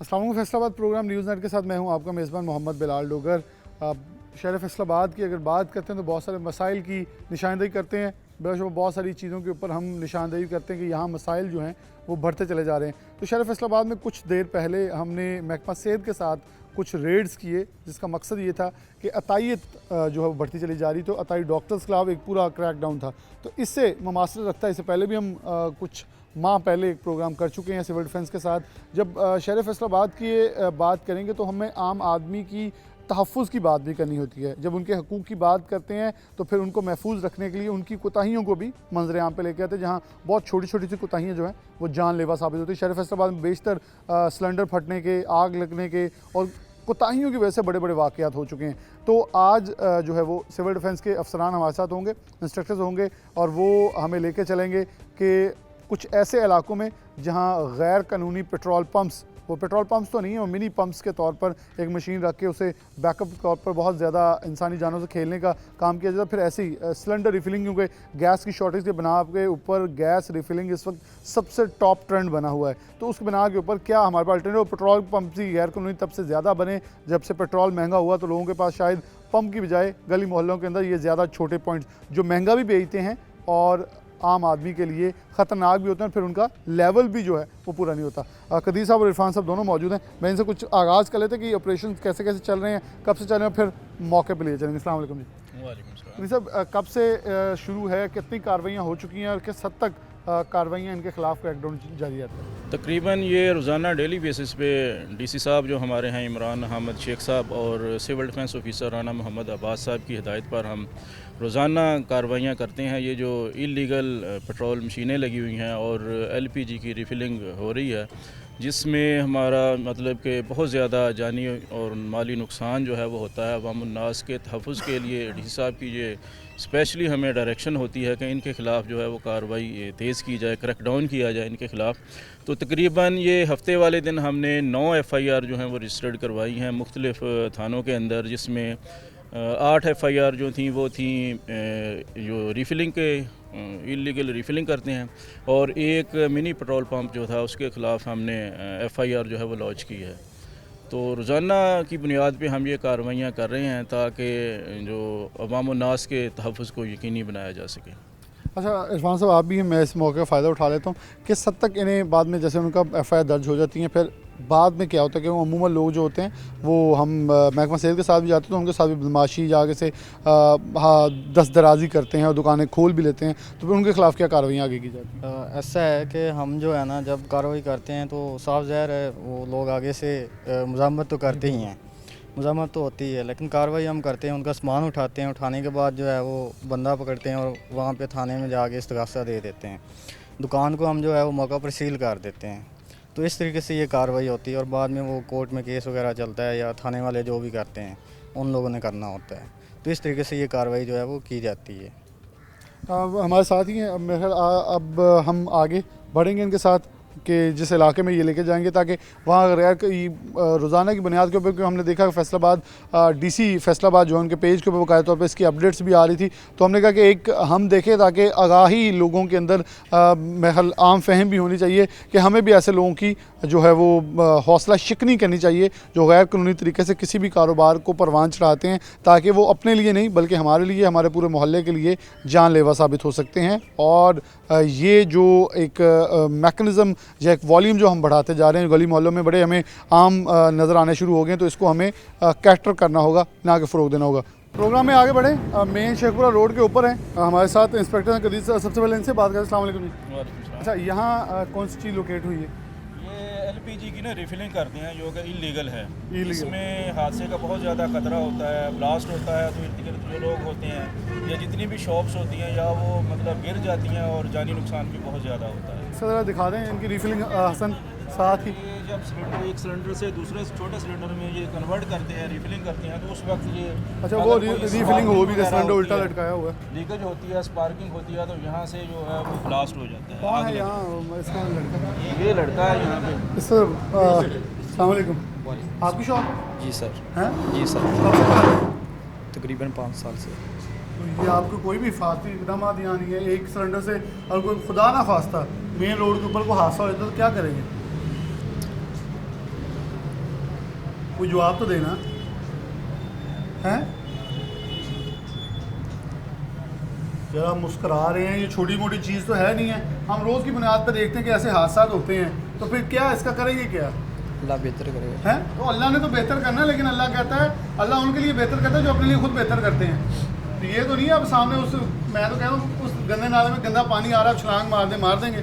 अस्सलाम वालेकुम। Faisalabad programme news net के साथ मैं हूं आपका मेज़बान मोहम्मद बिलाल डोगर। शहर फैसलाबाद की अगर बात करते हैं तो बहुत सारे मसाइल की निशानदेही करते हैं। बेशुमार बहुत सारी चीज़ों के ऊपर हम निशानदेही करते हैं कि यहाँ मसाइल जो हैं वो बढ़ते चले जा रहे हैं। तो शहर फैसलाबाद में कुछ देर पहले हमने महकमा सेहत के साथ कुछ रेड्स किए, जिसका मकसद ये था कि अतायत जो है वो बढ़ती चली जा रही। तो अताई डॉक्टर्स के खिलाफ एक पूरा क्रैकडाउन था। तो इससे ममासलत रखता है। इससे पहले भी हम कुछ माह पहले एक प्रोग्राम कर चुके हैं सिविल डिफेंस के साथ। जब शहर फैसलाबाद की बात करेंगे तो हमें आम आदमी की तहफ़्फ़ुज़ की बात भी करनी होती है। जब उनके हकूक़ की बात करते हैं तो फिर उनको महफूज रखने के लिए उनकी कोताहियों को भी मंजर आम पे लेके आते हैं, जहाँ बहुत छोटी छोटी सी कोताहियाँ जो हैं वो जानलेवा साबित होती है। शहर फैसलाबाद में बेशतर सिलेंडर फटने के, आग लगने के और कोताहियों की वजह से बड़े बड़े वाक़यात हो चुके हैं। तो आज जो है वो सिविल डिफेंस के अफसरान हमारे साथ होंगे, इंस्ट्रक्टर्स होंगे, और वो हमें लेके चलेंगे कि कुछ ऐसे इलाकों में जहां गैर कानूनी पेट्रोल पंप्स, वो पेट्रोल पंप्स तो नहीं है, वो मिनी पंप्स के तौर पर एक मशीन रख के उसे बैकअप के तौर पर बहुत ज़्यादा इंसानी जानों से खेलने का काम किया जाता है। फिर ऐसे ही सिलेंडर रिफिलिंग, क्योंकि गैस की शॉर्टेज के बना के ऊपर गैस रिफिलिंग इस वक्त सबसे टॉप ट्रेंड बना हुआ है। तो उस बना के ऊपर क्या हमारे पास अल्टरनेटिव पेट्रोल पंप की गैर कानूनी तब से ज़्यादा बने जब से पेट्रोल महंगा हुआ। तो लोगों के पास शायद पंप की बजाय गली मोहल्लों के अंदर ये ज़्यादा छोटे पॉइंट्स जो महंगा भी बेचते हैं और आम आदमी के लिए ख़तरनाक भी होते हैं, फिर उनका लेवल भी जो है वो पूरा नहीं होता। कदीर साहब और इरफान साहब दोनों मौजूद हैं। मैं इनसे कुछ आगाज़ कर लेते कि ऑपरेशन कैसे कैसे चल रहे हैं, कब से चल रहे हैं, फिर मौके पर ले चलेंगे। अस्सलाम वालेकुम जी। वालेकुम सलाम। कदीर साहब, कब से शुरू है, कितनी कार्रवाइयाँ हो चुकी हैं और किस हद तक कार्रवाइयाँ इनके ख़िलाफ़ क्रैकडाउन जारी रहता है? तकरीबन ये रोज़ाना डेली बेसिस पे डीसी साहब जो हमारे हैं इमरान अहमद शेख साहब और civil defence officer Rana Mohammad Abbas साहब की हिदायत पर हम रोज़ाना कार्रवाइयाँ करते हैं। ये जो इलीगल पेट्रोल मशीनें लगी हुई हैं और एलपीजी की रिफ़िलिंग हो रही है, जिसमें हमारा मतलब कि बहुत ज़्यादा जानी और माली नुकसान जो है वो होता है। अवामुन्नास के तहफ़्फ़ुज़ के लिए डी साहब की ये स्पेशली हमें डायरेक्शन होती है कि इनके ख़िलाफ़ जो है वो कार्रवाई तेज़ की जाए, क्रैकडाउन किया जाए इनके ख़िलाफ़। तो तकरीबन ये हफ़्ते वाले दिन हमने 9 FIR जो हैं वो रजिस्टर्ड करवाई हैं मुख्तलिफ़ थानों के अंदर, जिसमें 8 FIR जो थी वो थी जो रिफ़िलिंग के इलीगल रिफ़िलिंग करते हैं, और एक मिनी पेट्रोल पंप जो था उसके ख़िलाफ़ हमने FIR जो है वो लॉन्च की है। तो रोज़ाना की बुनियाद पे हम ये कार्रवाइयाँ कर रहे हैं ताकि जो अवाम-उन्नास के तहफ़्फ़ुज़ को यकीनी बनाया जा सके। अच्छा इरफान साहब, आप भी हैं, मैं इस मौके का फ़ायदा उठा लेता हूँ। किस हद तक इन्हें बाद में जैसे उनका FIR दर्ज हो जाती हैं, फिर बाद में क्या होता है कि वो अमूमन लोग जो होते हैं वो हम महकमा सेहत के साथ भी जाते हैं तो उनके साथ भी बदमाशी जाके से हाँ दस्त दराजी करते हैं और दुकानें खोल भी लेते हैं, तो फिर उनके खिलाफ़ क्या कार्रवाई आगे की जाती है? ऐसा है कि हम जो है ना जब कार्रवाई करते हैं तो साफ ज़ाहिर है वो लोग आगे से मुज़ाहमत तो करते ही हैं, मुज़ाहमत तो होती है, लेकिन कार्रवाई हम करते हैं, उनका सामान उठाते हैं, उठाने के बाद जो है वो बंदा पकड़ते हैं और वहाँ पे थाने में जाके इस्तग़ासा दे देते हैं। दुकान को हम जो है वो मौका पर सील कर देते हैं। तो इस तरीके से ये कार्रवाई होती है और बाद में वो कोर्ट में केस वगैरह चलता है या थाने वाले जो भी करते हैं उन लोगों ने करना होता है। तो इस तरीके से ये कार्रवाई जो है वो की जाती है। हमारे साथ ही हैं। अब मेरे ख्याल अब हम आगे बढ़ेंगे इनके साथ कि जिस इलाके में ये लेके जाएंगे, ताकि वहाँ रोज़ाना की बुनियाद के ऊपर, क्योंकि हमने देखा कि फैसलाबाद DC फैसलाबाद जो उनके पेज के ऊपर बाकायदा तौर पर इसकी अपडेट्स भी आ रही थी, तो हमने कहा कि एक हम देखें ताकि आगाही लोगों के अंदर महल आम फहम भी होनी चाहिए कि हमें भी ऐसे लोगों की जो है वो हौसला शिकनी करनी चाहिए जो गैर कानूनी तरीके से किसी भी कारोबार को परवान चढ़ाते हैं, ताकि वो अपने लिए नहीं बल्कि हमारे लिए, हमारे पूरे मोहल्ले के लिए जानलेवा साबित हो सकते हैं। और ये जो एक मैकेनिज़्म या एक वॉल्यूम जो हम बढ़ाते जा रहे हैं, गली मोहल्लों में बड़े हमें आम नज़र आने शुरू हो गए हैं, तो इसको हमें कैटर करना होगा, ना कि फ़रोग देना होगा। प्रोग्राम में आगे बढ़े, मेन शेखपुरा रोड के ऊपर हैं, हमारे साथ इंस्पेक्टर हैं कदीर। सबसे पहले इनसे बात करें। अस्सलाम वालेकुम जी। वालेकुम सलाम। अच्छा, यहाँ कौन सी चीज़ लोकेट हुई है? ये LPG की ना रिफ़िलिंग करते हैं जो कि इलीगल है। इलीगल। इसमें हादसे का बहुत ज़्यादा खतरा होता है, ब्लास्ट होता है, तो इर्द-गिर्द जो लोग होते हैं या जितनी भी शॉप्स होती हैं या वो मतलब गिर जाती हैं और जानी नुकसान भी बहुत ज़्यादा होता है। सर दिखा दें इनकी रिफिलिंग हसन साथ ही। ये जब सिलेंडर एक सिलेंडर से दूसरे छोटे सिलेंडर में ये कन्वर्ट करते हैं, रिफ़िलिंग करते हैं, तो उस वक्त ये अच्छा, वो रिफिलिंग हो भी रहा, सिलेंडर उल्टा लटकाया हुआ है, लीकेज होती है, स्पार्किंग होती है, तो यहाँ से जो है वो ब्लास्ट हो जाता है। कौन है यहाँ इसका लड़का? ये लड़का है यहाँ पे। सर अस्सलाम वालेकुम। आपकी शॉप? जी सर। हैं? जी सर, कब से कर रहे हैं? तकरीबन 5 साल से। तो ये आपको कोई भी हिफाजती इकदाम यहाँ नहीं है? एक सिलेंडर से और कोई खुदा ना खास्ता मेन रोड के ऊपर को हादसा हो जाता तो क्या करेंगे? कोई जवाब तो देना हैं। जरा मुस्करा रहे हैं, ये छोटी मोटी चीज़ तो है नहीं है। हम रोज़ की बुनियाद पर देखते हैं कि ऐसे हादसा होते हैं, तो फिर क्या इसका करेंगे क्या अल्लाह बेहतर करेगा। है? तो अल्लाह ने तो बेहतर करना है, लेकिन अल्लाह कहता है, अल्लाह उनके लिए बेहतर करता है जो अपने लिए खुद बेहतर करते हैं। तो ये तो नहीं है अब सामने उस, मैं तो कह रहा हूँ उस गंदे नाले में गंदा पानी आ रहा है, छलांग मार देंगे।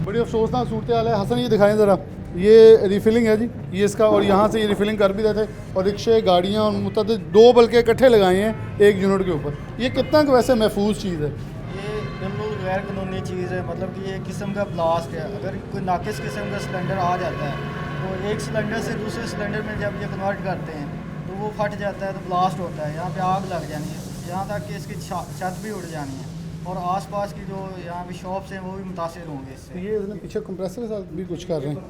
बड़ी अफसोसनाक सूरत हाल है। हसन ये दिखाएं ज़रा, ये रिफिलिंग है जी, ये इसका, और यहाँ से ये रिफिलिंग कर भी देते और रिक्शे गाड़ियाँ और मुतअद्दिद 2 बल्कि इकट्ठे लगाए हैं एक यूनिट के ऊपर। ये कितना वैसे महफूज चीज़ है? ये बिल्कुल गैर कानूनी चीज़ है, मतलब कि ये किस्म का ब्लास्ट है। अगर कोई नाकिस किस्म का सिलेंडर आ जाता है तो एक सिलेंडर से दूसरे सिलेंडर में जब ये कन्वर्ट करते हैं तो वो फट जाता है, तो ब्लास्ट होता है, यहाँ पे आग लग जानी है, यहाँ तक कि इसकी छत भी उड़ जानी है, और आसपास की जो यहाँ पे शॉप्स हैं वो भी मुतासिर होंगे इससे। ये इसने पीछे कंप्रेसर के साथ भी कुछ कर रहे हैं।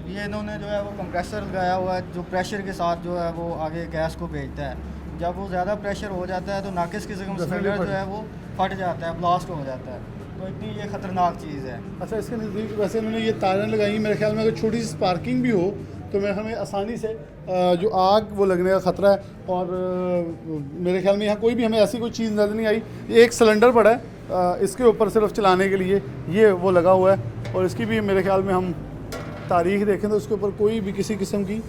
ये इन्होंने जो है वो कंप्रेसर लगाया हुआ है जो प्रेशर के साथ जो है वो आगे गैस को भेजता है। जब वो ज़्यादा प्रेशर हो जाता है तो नाकिस किस्म का सिलेंडर जो है वो फट जाता है, ब्लास्ट हो जाता है। तो इतनी ये ख़तरनाक चीज़ है। अच्छा, इसके नज़दीक वैसे इन्होंने ये तारें लगाई, मेरे ख्याल में अगर छोटी सी स्पार्किंग भी हो तो मेरे ख्याल में आसानी से जो आग वो लगने का ख़तरा है। और मेरे ख्याल में यहाँ कोई भी हमें ऐसी कोई चीज़ नज़र नहीं आई। एक सिलेंडर पड़ा है इसके ऊपर सिर्फ चलाने के लिए, ये वो लगा हुआ है, और इसकी भी मेरे ख्याल में हम तारीख देखें तो उसके ऊपर कोई भी किसी किस्म की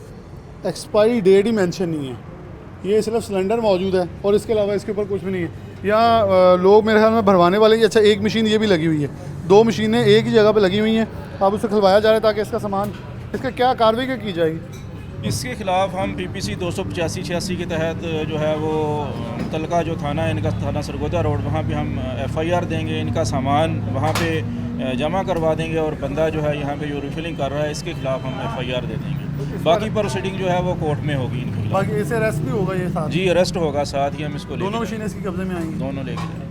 एक्सपायरी डेट ही मेंशन नहीं है। ये सिर्फ सिलेंडर मौजूद है और इसके अलावा इसके ऊपर कुछ भी नहीं है। यहाँ लोग मेरे ख्याल में भरवाने वाले ही, अच्छा एक मशीन ये भी लगी हुई है, 2 मशीनें एक ही जगह पे लगी हुई हैं। अब उसे खुलवाया जा रहा है ताकि इसका सामान, इसका क्या कार्रवाई क्या की जाएगी? इसके ख़िलाफ़ हम PPC 285-86 के तहत जो है वो मुतलका जो थाना है इनका, थाना सरगोदा रोड, वहाँ पे हम FIR देंगे, इनका सामान वहाँ पे जमा करवा देंगे, और बंदा जो है यहाँ पे जो रिफिलिंग कर रहा है इसके ख़िलाफ़ हम FIR दे देंगे। बाकी प्रोसीडिंग जो है वो कोर्ट में होगी इनके खिलाफ। बाकी इसे अरेस्ट भी होगा ये साथ? जी अरेस्ट होगा, साथ ही हम इसको दोनों मशीनें इसकी कब्जे में आएंगी? दोनों लेके जाएंगे।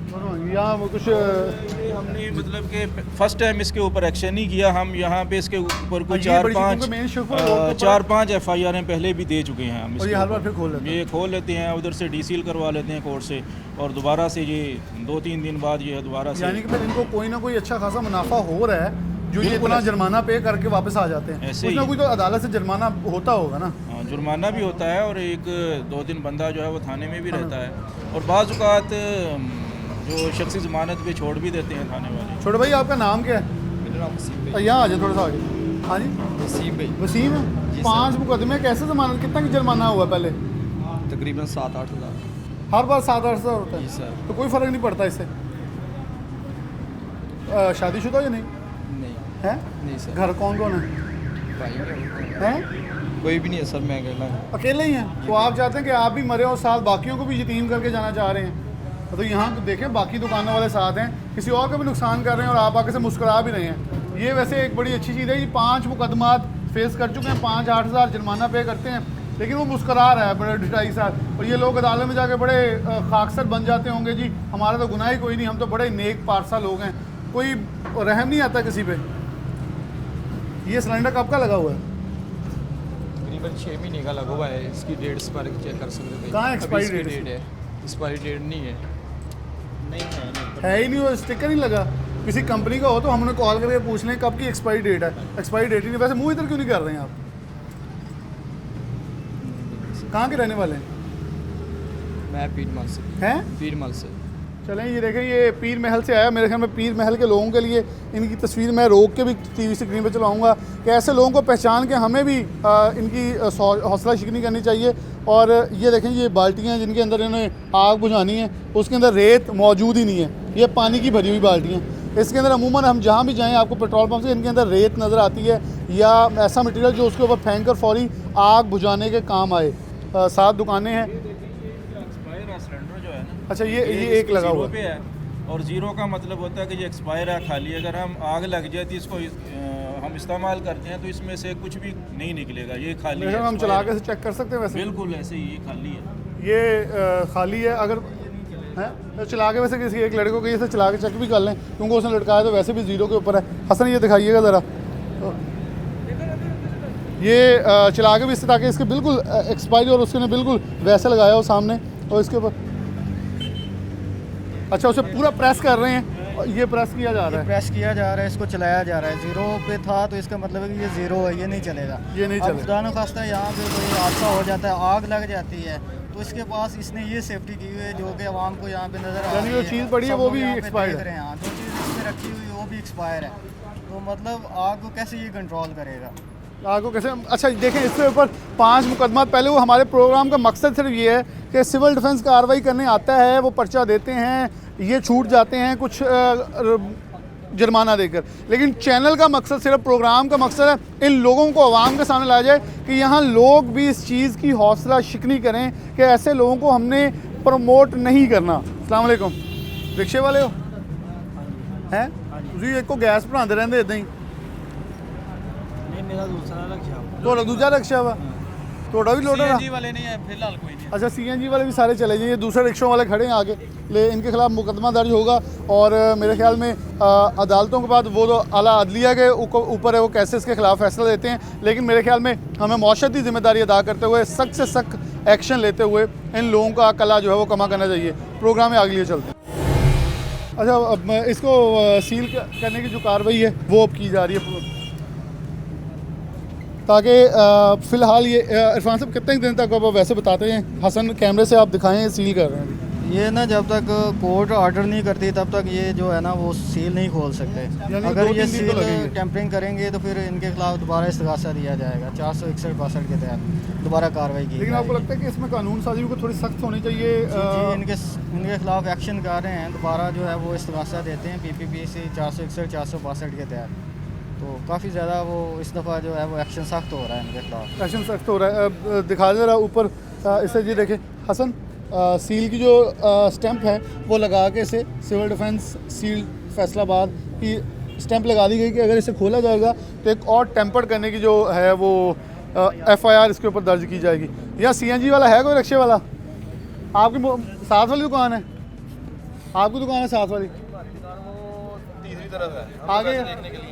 यहाँ वो कुछ हमने मतलब कि फर्स्ट टाइम इसके ऊपर एक्शन नहीं किया। हम यहाँ पे इसके ऊपर कोई ये बड़ी चीज़ों के main शिफ्ट पर 4-5 FIR पहले भी दे चुके हैं हम। और ये हर बार फिर खोल लेते हैं? ये खोल लेते हैं, उधर से डीसील करवा लेते हैं कोर्ट से, और दोबारा से ये 2-3 दिन बाद ये दोबारा से, यानी कि फिर इनको कोई ना कोई अच्छा खासा मुनाफा हो रहा है जो ये इतना जुर्माना पे करके वापस आ जाते हैं। ऐसे कुछ ना ही। कुछ तो अदालत से जुर्माना होता होगा ना? हाँ, जुर्माना भी होता है, और 1-2 दिन बंदा जो है वो थाने में भी रहता है, और बाज़ औक़ात जो शख्सी ज़मानत पे छोड़ भी देते हैं थाने वाले। छोटे भाई आपका नाम क्या है? मेरा नाम वसीम भाई। यहाँ आ जाए थोड़ा सा आगे। हाँ जी, वसीम भाई वसीम है। जी 5 मुकदमे, कैसे जमानत, कितना की जुर्माना हुआ पहले? तकरीबन 7-8 हज़ार। हर बार 7-8 हज़ार होता जी है? सर। तो कोई फ़र्क नहीं पड़ता इससे? शादीशुदा या नहीं नहीं है? नहीं सर। घर कौन कौन है? भाई हैं? कोई भी नहीं है सर, मैं अकेला हूँ। अकेले ही हैं? तो आप चाहते हैं कि आप भी मरे और साथ बाकियों को भी यतीम करके जाना चाह रहे हैं? तो यहाँ तो देखें, बाकी दुकानों वाले साथ हैं, किसी और का भी नुकसान कर रहे हैं और आप आके से मुस्कुरा भी रहे हैं। ये वैसे एक बड़ी अच्छी चीज़ है। ये 5 मुकदमात फेस कर चुके हैं, 5-8 हज़ार जुर्माना पे करते हैं, लेकिन वो मुस्कुरा रहा है बड़े ढिठाई साथ। और ये लोग अदालत में जाके बड़े खाकसर बन जाते होंगे, जी हमारा तो गुनाह ही कोई नहीं, हम तो बड़े नेक पारसा लोग हैं, कोई रहम नहीं आता किसी पे। ये सिलेंडर कब का लगा हुआ है? तकरीबन 6 महीने का लगा हुआ है। इसकी डेट एक्सपायरी चेक कर सकते हैं। कहाँ expiry अभी date इसकी डेट है? एक्सपायरी डेट नहीं है। है ही नहीं, वो स्टिकर नहीं लगा। किसी कंपनी का हो तो हमने कॉल करके पूछ लें कब की एक्सपायरी डेट है। एक्सपायरी डेट ही नहीं। वैसे मुँह इधर क्यों नहीं कर रहे हैं आप? कहाँ के रहने वाले हैं? मैं पीर महल से। हैं? पीर महल से। चलें, ये देखें, ये पीर महल से आया। मेरे ख्याल में पीर महल के लोगों के लिए इनकी तस्वीर मैं रोक के भी टीवी स्क्रीन पे चलाऊंगा कि ऐसे लोगों को पहचान के हमें भी इनकी हौसला शिकनी करनी चाहिए। और ये देखें, ये बाल्टियाँ हैं जिनके अंदर इन्होंने आग बुझानी है, उसके अंदर रेत मौजूद ही नहीं है, ये पानी की भरी हुई बाल्टियाँ। इसके अंदर अमूमन हम जहाँ भी जाएँ आपको पेट्रोल पंप से इनके अंदर रेत नज़र आती है, या ऐसा मटीरियल जो उसके ऊपर फेंक कर फौरी आग बुझाने के काम आए। 7 दुकानें हैं। सिलेंडर जो है ना, अच्छा, ये एक लगा हुआ पे है, और ज़ीरो का मतलब होता है कि ये एक्सपायर है, खाली। अगर हम आग लग जाती है, इसको हम इस्तेमाल करते हैं तो इसमें से कुछ भी नहीं निकलेगा, ये खाली है। हम चला के चेक कर सकते हैं वैसे? बिल्कुल ऐसे ही, ये खाली है। ये खाली है। अगर है तो चला के वैसे किसी एक लड़के को ये से चला के चेक भी कर लें, क्योंकि उसने लटकाया तो वैसे भी ज़ीरो के ऊपर है। हसन ये दिखाइएगा ज़रा, तो ये चला के भी इससे, ताकि इसके बिल्कुल एक्सपायरी और उसके ने बिल्कुल वैसे लगाया हो सामने, और इसके ऊपर अच्छा उसे पूरा प्रेस कर रहे हैं और ये प्रेस किया जा रहा है, प्रेस किया जा रहा है, इसको चलाया जा रहा है। ज़ीरो पे था तो इसका मतलब है कि ये ज़ीरो है, ये नहीं चलेगा। ये नहीं अब चलेगा। खुदा न खास्ता यहाँ पे कोई हादसा हो जाता है, आग लग जाती है, तो इसके पास इसने ये सेफ्टी की हुई है जो कि आवाम को यहाँ पे नज़र आ यानी रही जो है। चीज़ पड़ी है सब वो लोग भी यहाँ पे expired देख है। रहे हैं। हाँ, जो चीज़ इसमें रखी हुई है वो भी एक्सपायर है, तो मतलब आग को कैसे ये कंट्रोल करेगा। आपको कैसे। अच्छा देखें, इसके ऊपर 5 मुकदमा। पहले वो हमारे प्रोग्राम का मकसद सिर्फ ये है कि सिविल डिफेंस कार्रवाई करने आता है, वो पर्चा देते हैं, ये छूट जाते हैं कुछ जुर्माना देकर, लेकिन चैनल का मकसद, सिर्फ प्रोग्राम का मकसद है इन लोगों को आवाम के सामने लाया जाए कि यहाँ लोग भी इस चीज़ की हौसला शिकनी करें कि ऐसे लोगों को हमने प्रमोट नहीं करना। अस्सलाम वालेकुम, रिक्शे वाले हो हैं ਤੁਸੀਂ एक को गैस भराते रहते इदां ही नहीं, मेरा दूसरा लक्ष्य ਤੁਹਾਡਾ ਦੂਜਾ ਰਿਕਸ਼ਾ ਵਾ, ਤੁਹਾਡਾ भी लोड है CNG वाले नहीं है फिलहाल कोई नहीं। अच्छा CNG वाले भी सारे चले जाइए, दूसरे रिक्शों वाले खड़े हैं आगे, ले इनके खिलाफ मुकदमा दर्ज होगा और मेरे ख्याल में अदालतों के बाद वो तो आला अदलिया के ऊपर है वो कैसे इसके खिलाफ फैसला लेते हैं, लेकिन मेरे ख्याल में हमें मौशती ज़िम्मेदारी अदा करते हुए सख्त से सख्त एक्शन लेते हुए इन लोगों का कला जो है वो कमा करना चाहिए। प्रोग्राम में आगे लिए चलते हैं। अच्छा, अब इसको सील करने की जो कार्रवाई है वो अब की जा रही है, ताकि फ़िलहाल ये इरफान साहब कितने दिन तक अब वैसे बताते हैं, हसन कैमरे से आप दिखाएं, सील कर रहे हैं ये ना जब तक कोर्ट ऑर्डर नहीं करती तब तक ये जो है ना वो सील नहीं खोल सकते। अगर ये 2-3 दिन तो सील लगेंगे। टैंपरिंग करेंगे तो फिर इनके खिलाफ दोबारा इस्तगासा दिया जाएगा 461-62 के तहत दोबारा कार्रवाई की लेकिन आपको जाएगी। लगता है कि इसमें कानून साजी को थोड़ी सख्त होनी चाहिए? जी, इनके खिलाफ एक्शन कर रहे हैं, दोबारा जो है वो इस्तगासा देते हैं PPPC 461-462 के तहत, तो काफ़ी ज़्यादा वो इस दफ़ा जो है वो एक्शन सख्त हो रहा है इनके खिलाफ। एक्शन सख्त हो रहा है। दिखा दे रहा ऊपर इसे जी देखें हसन, सील की जो स्टैंप है वो लगा के इसे सिविल डिफेंस सील फैसलाबाद की स्टैंप लगा दी गई कि अगर इसे खोला जाएगा तो एक और टेम्पर करने की जो है वो FIR इसके ऊपर दर्ज की जाएगी। या CNG वाला है कोई रिक्शे वाला? आपकी साथ वाली दुकान है? आपकी दुकान है साथ वाली? तीसरी तरफ है आगे?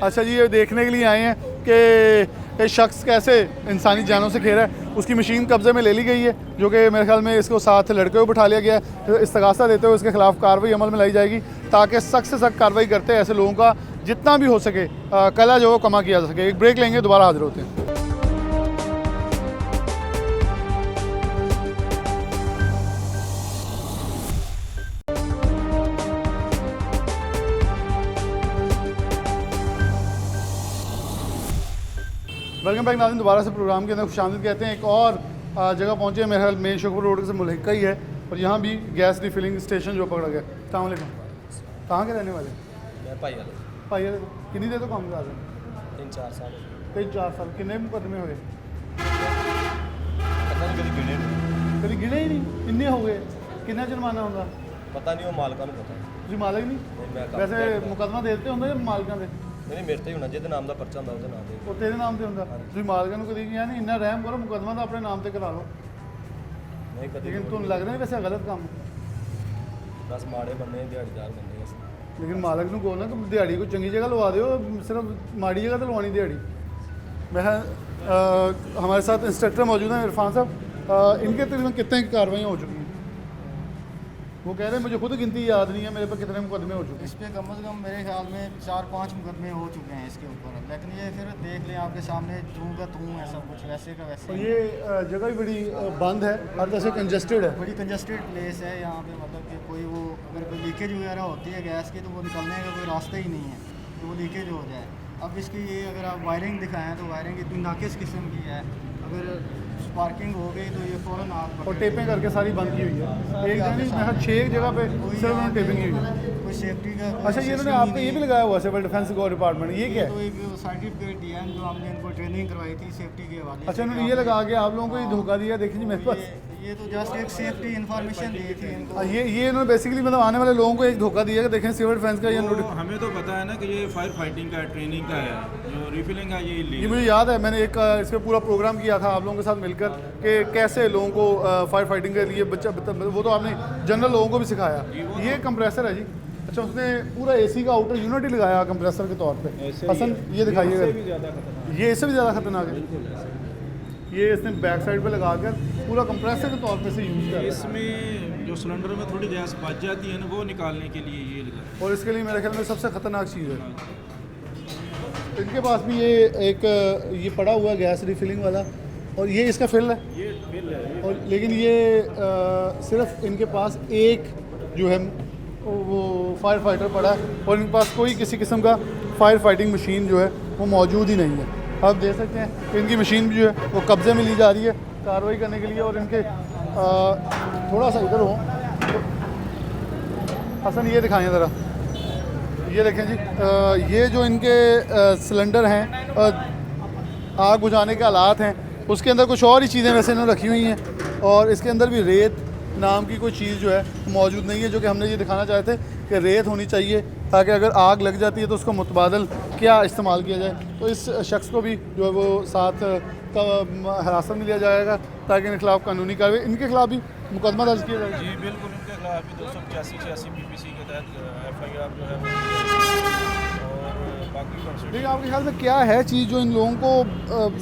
अच्छा जी, ये देखने के लिए आए हैं कि ये शख्स कैसे इंसानी जानों से खेल रहा है। उसकी मशीन कब्जे में ले ली गई है, जो कि मेरे ख्याल में इसको साथ लड़के को बिठा लिया गया है। तो इस्तगासा देते हुए इसके खिलाफ कार्रवाई अमल में लाई जाएगी, ताकि सख्त से सख्त कार्रवाई करते हैं ऐसे लोगों का जितना भी हो सके कला जो है कमा किया जा सके। एक ब्रेक लेंगे, दोबारा हाजिर होते हैं। वेलकम बैक नाज़रीन, दोबारा से प्रोग्राम के अंदर खुशामदीद कहते हैं। एक और जगह पहुंचे हैं, मेरे ख्याल मेन शोकपुर रोड से मुल्हिका ही है, और यहाँ भी गैस रिफिलिंग स्टेशन जो पकड़ा गया। अस्सलाम वालेकुम, कहाँ के रहने वाले? मैं भाई वाले भाई कितनी देर तो काम कर रहे हैं? 3-4 साल 3-4 साल। कितने मुकदमे हुए? पता नहीं कभी गिने नहीं, कभी गिने ही नहीं, इन्ने हो गए। कितना जुर्माना होगा? पता नहीं वो मालका ਨੂੰ ਪਤਾ ਤੁਸੀਂ ਮਾਲਕ ਨਹੀਂ? ਨਹੀਂ ਮੈਂ ਕੰਮ ਵੈਸੇ ਮੁਕਦਮਾ ਦੇ ਦਿੱਤੇ ਹੁੰਦੇ ਜਾਂ ਮਾਲਕਾਂ ਦੇ? ਨਹੀਂ ਮੇਰੇ ਤੇ ਹੀ ਹੋਣਾ, ਜਿਹਦੇ ਨਾਮ ਦਾ ਪਰਚਾ ਹੁੰਦਾ ਉਹਦੇ ਨਾਮ ਤੇ। ਉਹ ਤੇਰੇ ਨਾਮ ਤੇ ਹੁੰਦਾ। ਤੁਸੀਂ ਮਾਲਕਾਂ ਨੂੰ ਕਦੀ ਕਿਹਾ ਨਹੀਂ ਇੰਨਾ ਰਹਿਮ ਕਰੋ, ਮੁਕਦਮਾ ਤਾਂ ਆਪਣੇ ਨਾਮ ਤੇ ਕਰਾ ਲਓ। ਨਹੀਂ ਕਦੇ ਲੇਕਿਨ ਤੁਹਾਨੂੰ ਲੱਗ ਰਿਹਾ ਨਹੀਂ ਵੈਸੇ ਗਲਤ ਕੰਮ? ਬਸ ਮਾੜੇ ਬੰਦੇ ਦਿਹਾੜੀਦਾਰ ਬੰਦੇ ਅਸੀਂ। लेकिन मालक ਨੂੰ ਕਹੋ ना कि दिहाड़ी को चंगी जगह लगा दो, सिर्फ माड़ी जगह तो लवानी दिहाड़ी। मैं हमारे साथ इंस्ट्रक्टर मौजूद हैं इरफान साहब, इनके तकरीबन कितने कार्रवाइयाँ हो चुकी हैं? वो कह रहे हैं मुझे खुद गिनती याद नहीं है मेरे पर कितने मुकदमे हो चुके हैं। इस पर कम से कम मेरे ख्याल में 4-5 मुकदमे हो चुके हैं इसके ऊपर, लेकिन ये फिर देख लें आपके सामने तू का तू है सब कुछ वैसे का वैसे। और ये जगह भी बड़ी बंद है, हर तरह से कंजस्टेड है। बड़ी कंजस्टेड प्लेस है यहाँ पे, मतलब कि कोई वो अगर कोई लीकेज वगैरह होती है गैस की तो वो निकलने का कोई रास्ता ही नहीं है, तो वो लीकेज हो जाए। अब इसकी ये अगर आप वायरिंग दिखाएं तो वायरिंग इतनी नाकिस किस्म की है, अगर स्पार्किंग हो गई तो ये फ़ौरन आग और टेपें करके सारी बंद की हुई है। एक जगह नहीं, मैं 6 जगह पे सिर्फ उन्होंने टेपिंग की हुई है। कोई सेफ्टी का अच्छा, ये इन्होंने आपको ये भी लगाया हुआ सिविल डिफेंस को डिपार्टमेंट, ये क्या तो है? एक सर्टिफिकेट दिया है जो हमने इनको ट्रेनिंग करवाई थी सेफ्टी के हवाले अच्छा, से। इन्होंने ये लगा के आप लोगों को ये धोखा दिया। देखिए जी मेरे पास ये तो जस्ट एक सेफ्टी इन्फॉर्मेशन दी थी इनको। ये इन्होंने बेसिकली मतलब आने वाले लोगों को एक धोखा दिया कि देखें सिविल डिफेंस का ये तो नोटिस। हमें तो पता है ना कि ये फायर फाइटिंग का है, ट्रेनिंग का है, जो रिफिलिंग का ये ये illegal मुझे याद है, मैंने एक इस पर पूरा प्रोग्राम किया था आप लोगों के साथ मिलकर कि कैसे लोगों को फायर फाइटिंग के लिए वो तो आपने जनरल लोगों को भी सिखाया। ये कंप्रेसर है जी। अच्छा, उसने पूरा AC का आउटर यूनिट ही लगाया कंप्रेसर के तौर पे। हसन ये दिखाइएगा, ये इससे भी ज़्यादा खतरनाक है। ये इसने बैक साइड पे लगाकर पूरा कंप्रेसर के तौर पे से यूज़ कर रहा इसमें जो सिलेंडर में थोड़ी गैस बच जाती है ना, वो निकालने के लिए ये लगा। है और इसके लिए मेरे ख्याल में सबसे ख़तरनाक चीज़ है। इनके पास भी ये एक ये पड़ा हुआ है गैस रिफिलिंग वाला, और ये इसका फिल है, ये बिल है। और लेकिन ये सिर्फ इनके पास एक जो है वो फायर फाइटर पड़ा है, और इनके पास कोई किसी किस्म का फायर फाइटिंग मशीन जो है वो मौजूद ही नहीं है। आप देख सकते हैं कि इनकी मशीन भी जो है वो कब्ज़े में ली जा रही है कार्रवाई करने के लिए। और इनके थोड़ा सा इधर हो तो हसन ये दिखाएं ज़रा, ये देखें जी, ये जो इनके सिलेंडर हैं, आग बुझाने के आलात हैं, उसके अंदर कुछ और ही चीज़ें वैसे इन्होंने रखी हुई हैं, और इसके अंदर भी रेत नाम की कोई चीज़ जो है मौजूद नहीं है, जो कि हमने ये दिखाना चाहते थे कि रेत होनी चाहिए ताकि अगर आग लग जाती है तो उसको मुतबादल क्या इस्तेमाल किया जाए। तो इस शख्स को भी जो है वो साथ हिरासत में लिया जाएगा ताकि इनके खिलाफ कानूनी कार्रवाई, इनके खिलाफ भी मुकदमा दर्ज किया जाएगा। जी बिल्कुल, इनके खिलाफ भी 285-86 PPC के तहत FIR जो है वो, और बाकी प्रोसीडिंग। लेकिन आपके ख्याल में क्या है चीज़ जो इन लोगों को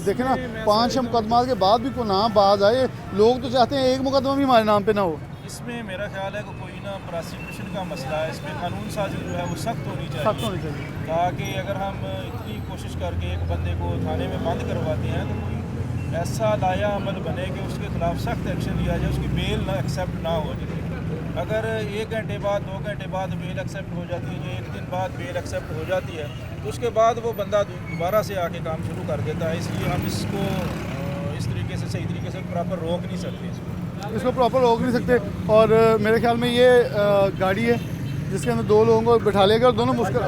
देखें ना, 5-6 मुकदमा के बाद भी कोई नाम बाज आए, लोग तो चाहते हैं एक मुकदमा भी हमारे नाम पे ना हो। इसमें मेरा ख्याल है कि कोई ना प्रोसिक्यूशन का मसला है, इसमें कानून साजी जो है वो सख्त होनी चाहिए, सख्त होनी चाहिए, ताकि अगर हम इतनी कोशिश करके एक बंदे को थाने में बंद करवाते हैं तो कोई ऐसा लाया अमल बने कि उसके खिलाफ सख्त एक्शन लिया जाए, उसकी बेल ना एक्सेप्ट ना हो जाए। अगर 1 घंटे बाद 2 घंटे बाद बेल एक्सेप्ट हो जाती है, 1 दिन बाद बेल एक्सेप्ट हो जाती है, तो उसके बाद वो बंदा दोबारा से आके काम शुरू कर देता है। इसलिए हम इसको इस तरीके से सही तरीके से प्रॉपर रोक नहीं सकते इसको प्रॉपर रोक नहीं सकते। और मेरे ख्याल में ये गाड़ी है जिसके अंदर 2 लोगों को बिठा लिया गया, और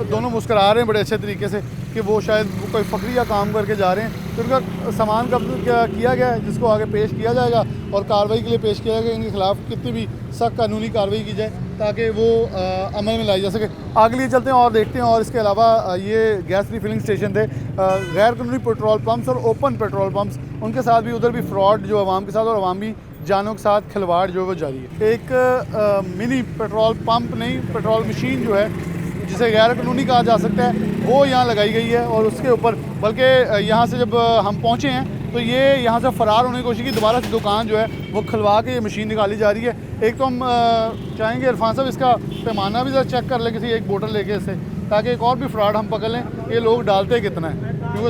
दोनों मुस्करा रहे हैं बड़े अच्छे तरीके से कि वो शायद वो कोई फ़क्रिया काम करके जा रहे हैं। तो उनका सामान कब्ज़ किया गया है, जिसको आगे पेश किया जाएगा और कार्रवाई के लिए पेश किया जाएगा। इनके खिलाफ कितनी भी सख्त कानूनी कार्रवाई की जाए ताकि वो अमल में लाई जा सके। आगे लिए चलते हैं और देखते हैं। और इसके अलावा ये गैस रिफिलिंग स्टेशन थे, गैर कानूनी पेट्रोल पम्प्स और ओपन पेट्रोल पम्प्स, उनके साथ भी उधर भी फ्रॉड जो आवाम के साथ और आवामी जानों के साथ खिलवाड़ जो है वो जारी है। एक मिनी पेट्रोल पंप नहीं, पेट्रोल मशीन जो है जिसे गैर कानूनी कहा जा सकता है, वो यहाँ लगाई गई है। और उसके ऊपर बल्कि यहाँ से जब हम पहुँचे हैं तो ये यहाँ से फ़रार होने की कोशिश की, दोबारा से दुकान जो है वो खुलवा के ये मशीन निकाली जा रही है। एक तो हम चाहेंगे इरफान साहब इसका पैमाना भी ज़रा चेक कर लें किसी एक बोतल लेके इससे, ताकि एक और भी फ्रॉड हम पकड़ लें ये लोग डालते कितना है, क्योंकि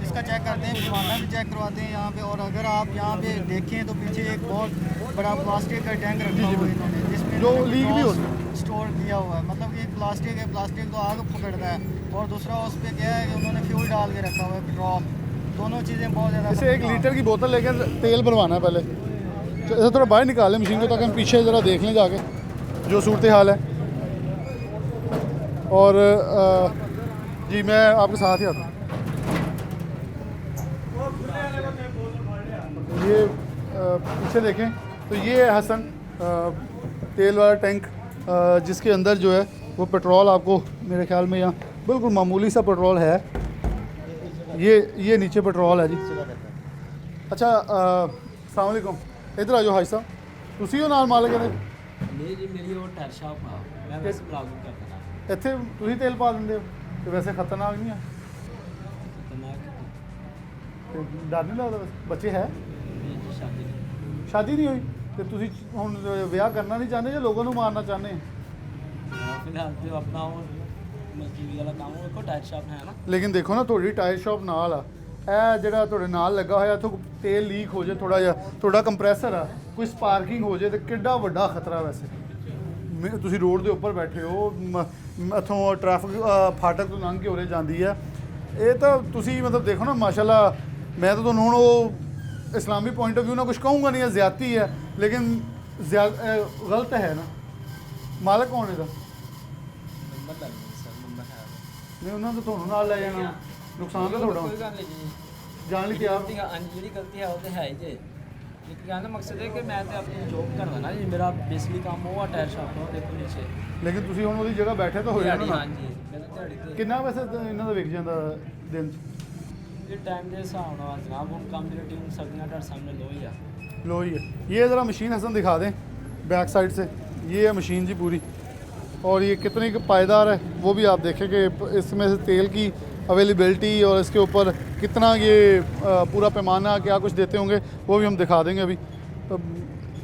इसका चेक करते हैं, पैमाना भी चेक करवाते हैं यहाँ पे। और अगर आप यहाँ पे देखें तो पीछे एक बहुत बड़ा प्लास्टिक का टैंक रखा हुआ है इन्होंने, जिसमें जो लीक भी होता है, स्टोर किया हुआ है। मतलब एक प्लास्टिक है, प्लास्टिक तो आग पकड़ता है, और दूसरा उस पर क्या है कि उन्होंने फ्यूल डाल के रखा हुआ है, पेट्रोल। दोनों चीज़ें बहुत ज़्यादा। इसे 1 लीटर की बोतल लेकर तेल भरवाना है पहले। ऐसा थोड़ा बाहर निकालें मशीन को ताकि हम पीछे ज़रा देख लें जाके जो सूरत हाल है। और जी मैं आपके साथ ही आता हूँ। ये पीछे देखें तो ये है हसन तेल वाला टैंक, जिसके अंदर जो है वो पेट्रोल आपको मेरे ख्याल में यहाँ बिल्कुल मामूली सा पेट्रोल है। ये नीचे पेट्रोल है जी। अच्छा अस्सलाम वालेकुम, इधर आ जाओ भाई साहब, तुसी हो नाल मालिक ने? नहीं जी, मेरी वो टायर शॉप आ, मैं वैसे मुलाजिम करता था। ਇੱਥੇ ਤੁਸੀਂ ਤੇਲ ਪਾ ਦਿੰਦੇ ਹੋ ਤੇ ਵੈਸੇ ਖਤਰਨਾਕ ਨਹੀਂ ਹੈ ਤੇ ਡਰ ਨਹੀਂ ਲੱਗਦਾ? ਵੈਸੇ ਬੱਚੇ ਹੈ, शादी ਸ਼ਾਦੀ ਨਹੀਂ ਹੋਈ ਤੇ ਤੁਸੀਂ ਹੁਣ ਵਿਆਹ ਕਰਨਾ ਨਹੀਂ ਚਾਹੁੰਦੇ ਜਾਂ ਲੋਕਾਂ ਨੂੰ ਮਾਰਨਾ ਚਾਹੁੰਦੇ ਹੋ? फिलहाल तो अपना वो मजदूरी वाला काम वो टायर शॉप है ना। ਲੇਕਿਨ ਦੇਖੋ ਨਾ ਤੁਹਾਡੀ ਟਾਇਰ ਸ਼ਾਪ ਨਾਲ ਆ, ਇਹ ਜਿਹੜਾ ਤੁਹਾਡੇ ਨਾਲ ਲੱਗਾ ਹੋਇਆ ਇੱਥੋਂ ਤੇਲ ਲੀਕ ਹੋ ਜਾਏ ਥੋੜਾ ਜਿਹਾ, ਤੁਹਾਡਾ ਕੰਪਰੈਸਰ ਆ ਕੋਈ ਸਪਾਰਕਿੰਗ ਹੋ ਜਾਏ ਤੇ ਕਿੱਡਾ ਵੱਡਾ ਖਤਰਾ ਵੈਸੇ। ਤੁਸੀਂ ਰੋਡ ਦੇ ਉੱਪਰ ਬੈਠੇ ਹੋ, ਇੱਥੋਂ ਟ੍ਰੈਫਿਕ ਫਾਟਕ ਤੋਂ ਲੰਘ ਕੇ ਉਰੇ ਜਾਂਦੀ ਹੈ, ਇਹ ਤਾਂ ਤੁਸੀਂ ਮਤਲਬ ਦੇਖੋ ਨਾ ਮਾਸ਼ਾਅੱਲਾ। ਮੈਂ ਤਾਂ ਤੁਹਾਨੂੰ ਹੁਣ ਉਹ ਇਸਲਾਮੀ ਪੁਆਇੰਟ ਆਫ ਵਿਊ ਨਾਲ ਕੁਝ ਕਹੂੰਗਾ ਨਹੀਂ, ਜ਼ਿਆਦਤੀ ਹੈ, ਲੇਕਿਨ ਗਲਤ ਹੈ ਨਾ। ਮਾਲਕ ਕੌਣ ਇਹਦਾ? नंबर लग गया सर, नंबर है ਨਹੀਂ ਉਹਨਾਂ ਤੋਂ ਤੁਹਾਨੂੰ ਨਾਲ ਲੈ ਜਾਣਾ, ਨੁਕਸਾਨ ਤਾਂ ਤੁਹਾਡਾ कोई गल नहीं जी। ਜਾਣ ਲਈ ਤਿਆਰ। गलती हाँ जी, गलती है वो तो है ही जी। लेकिन कहने का मकसद है कि मैं तो अपनी जॉब करना ना जी, मेरा बेसिकली काम वो टायर शॉप है, देखो नीचे। ਲੇਕਿन ਤੁਸੀਂ ਹੁਣ ਉਹਦੀ ਜਗ੍ਹਾ ਬੈਠੇ ਤਾਂ ਹੋ ਜਾਣਾ हाँ ਨਾ। जी, मैं तो दिहाड़ी ते ਕਿੰਨਾ ਵੈਸੇ ਇਹਨਾਂ ਦਾ ਵਿਕ ਜਾਂਦਾ ਦਿਨ 'ਚ? ये टाइम के हिसाब नाल जनाब हम काम की रूटीन सर्दियां टायर सामने लो ही है। लो ही है। ये ज़रा मशीन हसन दिखा दें बैक साइड से, ये है मशीन जी पूरी, और ये कितनी पायदार है वो भी आप देखें कि इसमें से तेल की अवेलेबिलिटी और इसके ऊपर कितना ये पूरा पैमाना क्या कुछ देते होंगे वो भी हम दिखा देंगे अभी।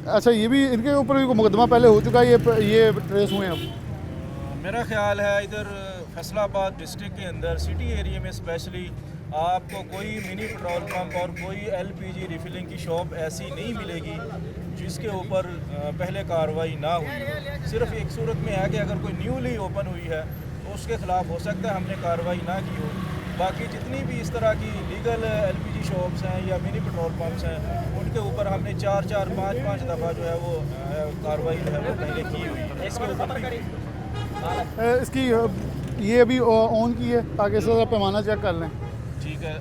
अच्छा, ये भी इनके ऊपर भी मुकदमा पहले हो चुका है, ये ट्रेस हुए हैं अब? मेरा ख्याल है इधर फैसलाबाद डिस्ट्रिक्ट के अंदर सिटी एरिया में स्पेशली आपको कोई मिनी पेट्रोल पंप और कोई एलपीजी रिफिलिंग की शॉप ऐसी नहीं मिलेगी जिसके ऊपर पहले कार्रवाई ना हुई। सिर्फ एक सूरत में है कि अगर कोई न्यूली ओपन हुई है तो उसके ख़िलाफ़ हो सकता है हमने कार्रवाई ना की हो। बाकी जितनी भी इस तरह की लीगल एलपीजी शॉप्स हैं या मिनी पेट्रोल पंप्स हैं उनके ऊपर हमने 4-4, 5-5 दफ़ा जो है वो कार्रवाई जो है वो पहले की हुई है। इसके ऊपर इसकी ये अभी ऑन की है ताकि इसका पैमाना चेक कर लें। ठीक है,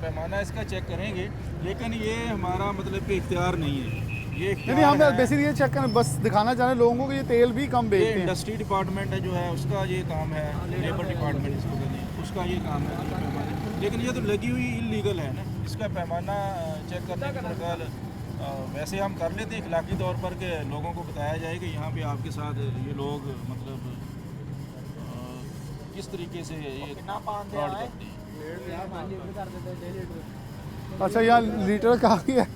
पैमाना इसका चेक करेंगे, लेकिन ये हमारा मतलब कि इख्तियार नहीं है। ये नहीं, हम बेसिकली ये चेक करें, बस दिखाना चाह रहे हैं लोगों को कि ये तेल भी कम ये बेचते हैं। इंडस्ट्री डिपार्टमेंट है जो है उसका ये काम है, लेबर डिपार्टमेंट इसको कहते हैं, उसका ये काम है पैमाने। लेकिन ये तो लगी हुई इलीगल है ना, इसका पैमाना चेक करने का निकाल वैसे हम कर लेते हैं इखलाकी तौर पर कि लोगों को बताया जाए कि यहाँ पे आपके साथ ये लोग मतलब किस तरीके से ये फ्रॉड करते हैं। अच्छा, यहाँ लीटर कहाँ की है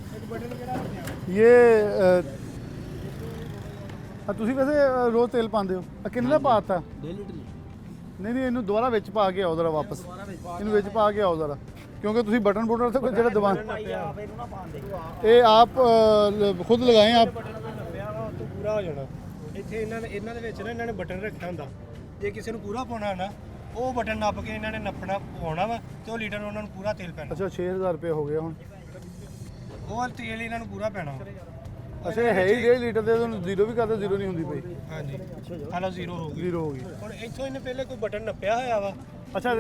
ये? ਤੁਸੀਂ ਵੈਸੇ ਰੋਜ਼ ਤੇਲ ਪਾਉਂਦੇ ਹੋ? ਕਿੰਨਾ ਪਾਤਾ? ਨਹੀਂ, ਇਹਨੂੰ ਦੁਬਾਰਾ ਵਿੱਚ ਪਾ ਕੇ ਆਓ ਜ਼ਰਾ ਵਾਪਸ, ਇਹਨੂੰ ਵਿੱਚ ਪਾ ਕੇ ਆਓ ਜ਼ਰਾ, ਕਿਉਂਕਿ ਤੁਸੀਂ ਬਟਨ ਬੁਟਨ ਤੇ ਜਿਹੜਾ ਦਬਾ ਇਹ ਆਪ ਖੁਦ ਲਗਾਏ ਆਪ। ਪੂਰਾ ਹੋ ਜਾਣਾ ਇੱਥੇ ਇਹਨਾਂ ਦੇ ਵਿੱਚ ਨਾ ਇਹਨਾਂ ਨੇ ਬਟਨ ਰੱਖਿਆ ਹੁੰਦਾ, ਜੇ ਕਿਸੇ ਨੂੰ ਪੂਰਾ ਪਾਉਣਾ ਨਾ ਉਹ ਬਟਨ ਨੱਪ ਕੇ ਇਹਨਾਂ ਨੇ ਨੱਪਣਾ ਪਾਉਣਾ ਵਾ ਤੇ ਉਹ ਲੀਟਰ ਉਹਨਾਂ ਨੂੰ ਪੂਰਾ ਤੇਲ ਪੈਣਾ। ਅੱਛਾ, 6000 ਰੁਪਏ ਹੋ ਗਏ ਹੁਣ। ਉਹ ਤੇਲ ਇਹਨਾਂ ਨੂੰ ਪੂਰਾ ਪੈਣਾ। ਅੱਛਾ, ਇਹ ਹੈ ਹੀ 1.5 ਲੀਟਰ ਦੇ, ਤੁਹਾਨੂੰ ਜ਼ੀਰੋ ਵੀ ਕਰਦੇ, ਜ਼ੀਰੋ ਨਹੀਂ ਹੁੰਦੀ ਪਈ। ਹਾਂਜੀ, ਹਾਲਾ ਜ਼ੀਰੋ ਹੋ ਗਈ। ਜ਼ੀਰੋ ਹੋ ਗਈ। ਹੁਣ ਇੱਥੋਂ ਇਹਨੇ ਪਹਿਲੇ ਕੋਈ ਬਟਨ ਨੱਪਿਆ ਹੋਇਆ ਵਾ। अच्छा,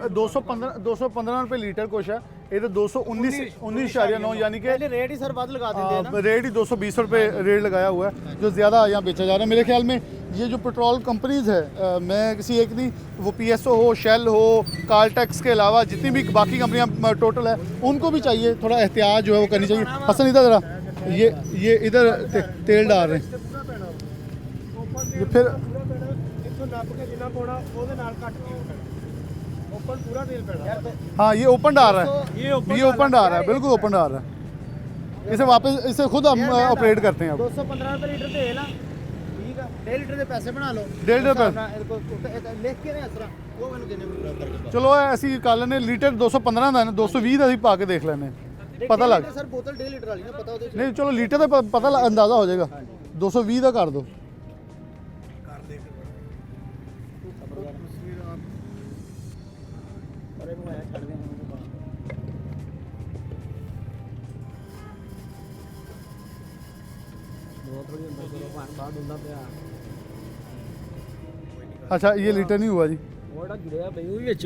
215 रुपये लीटर कुछ है, ये तो 219.9 यानी कि रेट ही सर बाद लगा देते हैं ना। रेट ही 220 रुपये रेट लगाया हुआ है, जो ज़्यादा यहाँ बेचा जा रहा है। मेरे ख्याल में ये जो पेट्रोल कंपनीज़ है, मैं किसी एक नहीं, वो PSO हो, शेल हो, कार्लटेक्स के अलावा जितनी भी बाकी कंपनियाँ टोटल है, उनको भी चाहिए थोड़ा एहतियात जो है वो करनी चाहिए। हसन इधर ज़रा, ये इधर तेल डाल रहे हैं, ये फिर ਇੱਥੋਂ ਨੱਪ ਕੇ ਜਿੰਨਾ ਪਾਉਣਾ ਉਹਦੇ ਨਾਲ ਕੱਟ ਕੇ ओपन पूरा तेल पैना। हाँ, ये ओपन डाल रहा है, ये ओपन डाल रहा है, बिल्कुल ओपन डाल रहा है। इसे वापस, इसे खुद हम ऑपरेट करते हैं अब। 215 रुपये लीटर तेल आ, ठीक है, 1.5 लीटर के पैसे बना लो। 1.5 लीटर लिख के ना इस तरह वो मैंने देने में चलो ऐसी कर लेने। लीटर 215 ਦਾ 220 ਅਸੀਂ ਪਾ ਕੇ ਦੇਖ ਲੈਣੇ, ਪਤਾ ਲੱਗ। सर बोतल 1.5 लीटर वाली ना पता होते ਨਹੀਂ, ਚਲੋ ਲੀਟਰ ਦਾ ਪਤਾ ਅੰਦਾਜ਼ਾ ਹੋ ਜਾਏਗਾ। 220 ਦਾ ਕਰ ਦਿਓ। अच्छा, ये लीटर नहीं हुआ जी।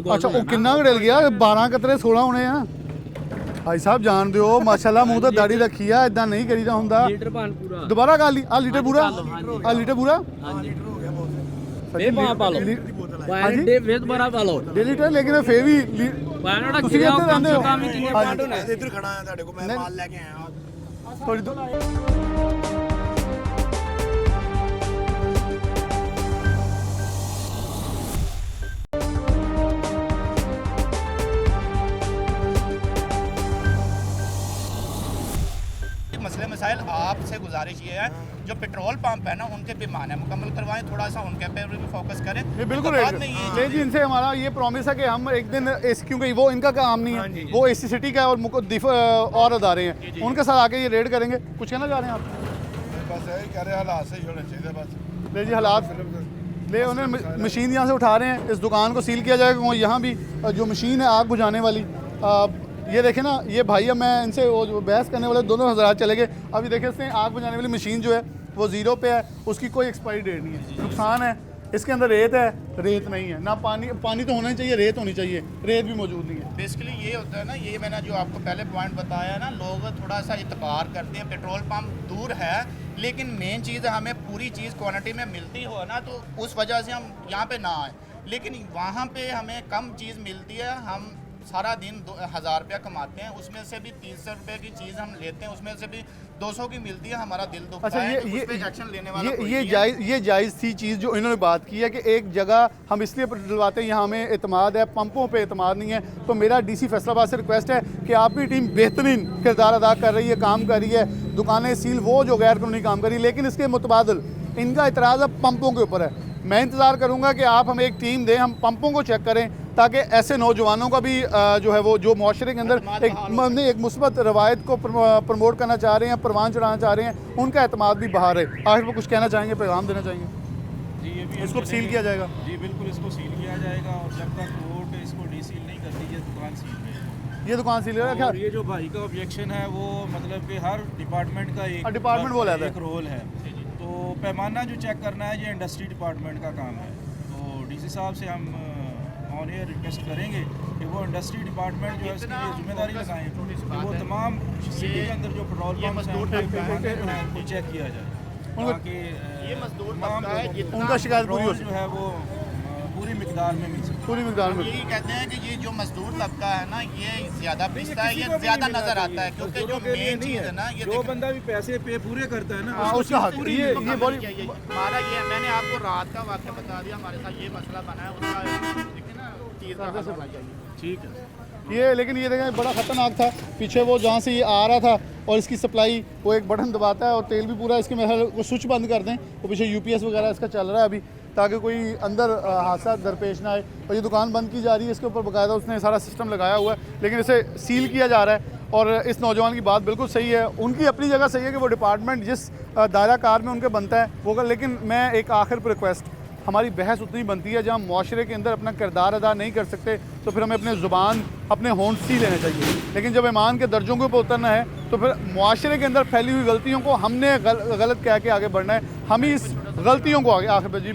अच्छा, वो किन्ना गड़ल गया? 12 कतरे 16 होने ਆ। भाई साहब जान ਦਿਓ, माशाल्लाह ਮੂੰਹ ਤੇ ਦਾੜੀ ਰੱਖੀ ਆ, ਇਦਾਂ ਨਹੀਂ ਕਰੀਦਾ ਹੁੰਦਾ। ਲੀਟਰ ਪਾਣ ਪੂਰਾ ਦੁਬਾਰਾ ਕਰ ਲਈ। ਆ ਲੀਟਰ ਪੂਰਾ, ਆ ਲੀਟਰ ਪੂਰਾ। ਪਾ ਲਓ ਹਾਂਜੀ, ਵੇ ਦੁਬਾਰਾ ਪਾ ਲਓ 1.5 ਲੀਟਰ, ਲੇਕਿਨ ਫੇਰ ਵੀ ਪਾਣਾ ਤੁਸੀਂ ਇੱਥੇ ਰਹਿੰਦੇ ਹੋ। ਇੱਧਰ ਖੜਾ ਆ ਤੁਹਾਡੇ ਕੋਲ, ਮੈਂ ਮਾਲ ਲੈ ਕੇ ਆਇਆ। थोड़ी मसले मसाइल आपसे गुजारिश ये है, जो पेट्रोल पंप है ना उनके पैमाने मुकम्मल करवाएं, थोड़ा सा उनके पे भी फोकस करें। ये बिल्कुल बाद में ये नहीं जी, इनसे हमारा ये प्रॉमिस है कि हम एक दिन क्योंकि वो इनका काम नहीं है, वो AC सिटी का और और अदारे हैं, उनके साथ आके ये रेड करेंगे। कुछ कहना चाह रहे हैं आप? बस यही कह रहे हैं, हालात सही होने चाहिए बस। ले जी, हालात ले, उन्हें मशीन यहाँ से उठा रहे हैं, इस दुकान को सील किया जाएगा। यहाँ भी जो मशीन है आग बुझाने वाली, ये देखें ना, ये भाई अब मैं इनसे वो जो बहस करने वाले दोनों हज़रात चले गए। अभी देखें, इसमें आग बुझाने वाली मशीन जो है वो ज़ीरो पे है, उसकी कोई एक्सपायरी डेट नहीं है। नुकसान है, इसके अंदर रेत है, रेत नहीं है ना, पानी तो होना ही चाहिए, रेत होनी चाहिए, रेत भी मौजूद नहीं है। बेसिकली ये होता है ना, ये मैंने जो आपको पहले पॉइंट बताया ना, लोग थोड़ा सा इतबार करते हैं, पेट्रोल पंप दूर है, लेकिन मेन चीज़ हमें पूरी चीज़ क्वांटिटी में मिलती हो ना, तो उस वजह से हम यहाँ पे ना आए। लेकिन वहाँ पे हमें कम चीज़ मिलती है, हम सारा दिन 1000 रुपया कमाते हैं, उसमें से भी 300 रुपये की चीज़ हम लेते हैं, उसमें से भी 200 की मिलती है, हमारा दिल दुखता अच्छा, है। ये तो उस पे एक्शन लेने वाला कोई ये नहीं है। ये जायज़ थी चीज़ जो इन्होंने बात की है कि एक जगह हम इसलिए दिलवाते हैं, यहाँ हमें एतमाद है, पंपों पे एतमाद नहीं है। तो मेरा डीसी फैसलाबाद से रिक्वेस्ट है कि आपकी टीम बेहतरीन किरदार अदा कर रही है, काम कर रही है, दुकानें सील वो जो गैर कानूनी काम कर रही है, लेकिन इसके मुतबादल इनका इतराज़ अब पंपों के ऊपर है। मैं इंतज़ार करूँगा कि आप हमें एक टीम दें, हम पंपों को चेक करें, ताकि ऐसे नौजवानों का भी जो है वो जो माशरे के अंदर एक मुस्बत रवायत को प्रमोट करना चाह रहे हैं, परवान चढ़ाना चाह रहे हैं, उनका एतमाद भी बाहर है। आखिर वो कुछ कहना चाहेंगे, पैगाम देना चाहेंगे? जी, ये भी इसको सील किया जाएगा? जी बिल्कुल, इसको सील किया जाएगा, और जब तक कोर्ट इसको डीसील नहीं करती, ये दुकान सील रहेगी। ये दुकान सील है क्या? और ये जो भाई का ऑब्जेक्शन है वो मतलब कि हर डिपार्टमें का एक डिपार्टमेंट वो लेता है। एक रोल है। तो पैमाना जो चेक करना है ये इंडस्ट्री डिपार्टमेंट का काम है। तो डीसी साहब से हम ऑन एयर रिक्वेस्ट करेंगे कि वो इंडस्ट्री डिपार्टमेंट जो है इसकी ये जिम्मेदारी लगाएं कि वो तमाम सिटी के अंदर जो पेट्रोल पंप हैं उनको चेक किया जाए, ताकि ये मजदूर तमाम तबका है, लोगों को उनका शिकायत पूरी हो पेट्रोल जो है वो पूरी मिकदार में मिल सके। पूरी मिकदार में। यही कहते हैं कि ये जो मजदूर तबका है ना, ये ज़्यादा पिसता है, ये ज़्यादा नज़र आता है, क्योंकि जो मेन चीज़ है ना, ये जो बंदा भी पैसे पे पूरे करता है ना, उसका हक ये बड़ी हमारा ये, मैंने आपको रात का वाक़या बता दिया, हमारे साथ ये मसला बना है, उसका देखिए ना चीज़ का हल होना चाहिए। ठीक है। ये लेकिन ये देखें बड़ा ख़तरनाक था। पीछे वो जहाँ से ये आ रहा था और इसकी सप्लाई, वो एक बटन दबाता है और तेल भी पूरा इसके मेरे को स्विच बंद कर दें, वो पीछे यूपीएस वगैरह इसका चल रहा है अभी, ताकि कोई अंदर हादसा दरपेश ना आए। और ये दुकान बंद की जा रही है, इसके ऊपर बाकायदा उसने सारा सिस्टम लगाया हुआ है, लेकिन इसे सील किया जा रहा है। और इस नौजवान की बात बिल्कुल सही है, उनकी अपनी जगह सही है कि वो डिपार्टमेंट जिस दायरा कार में उनके बनता है वो कर, लेकिन मैं एक आखिर पर रिक्वेस्ट, हमारी बहस उतनी बनती है जहाँ माशरे के अंदर अपना किरदार अदा नहीं कर सकते, तो फिर हमें अपने ज़ुबान अपने होंठ सी लेने चाहिए। लेकिन जब ईमान के दर्जों के ऊपर उतरना है तो फिर माशरे के अंदर फैली हुई गलतियों को हमने गलत कह के आगे बढ़ना है, हम ही इस गलतियों को आगे आखिर पर। जी,